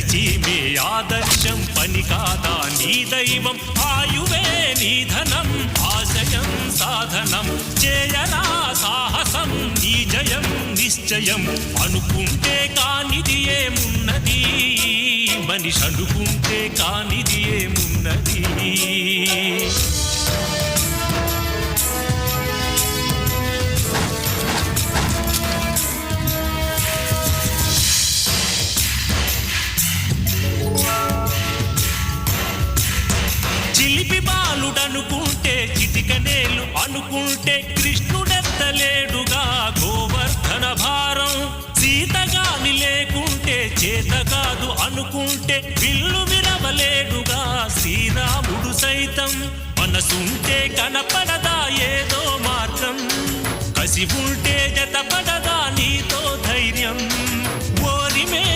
చీమే ఆదర్శం పని కాదా నీ దైవం ఆయువే నీ ధనం ఆశయం సాధనం చేయరా సాహసం నీ జయం నిశ్చయం అనుకుంటే కానిది ఏమున్నది మనిషి అనుకుంటే కానిది ఏమున్నది చిలిపి బాలుడనుకుంటే చిటికనేలు అనుకుంటే కృష్ణుడెత్తలేడుగా గోవర్ధన భారం సీతగాని లేకుంటే చేత కాదు అనుకుంటే విల్లు విరవలేడుగా శ్రీరాముడు సైతం మనసుంటే కనపడదా ఏదో మార్గం కసి ఉంటే జతపడదా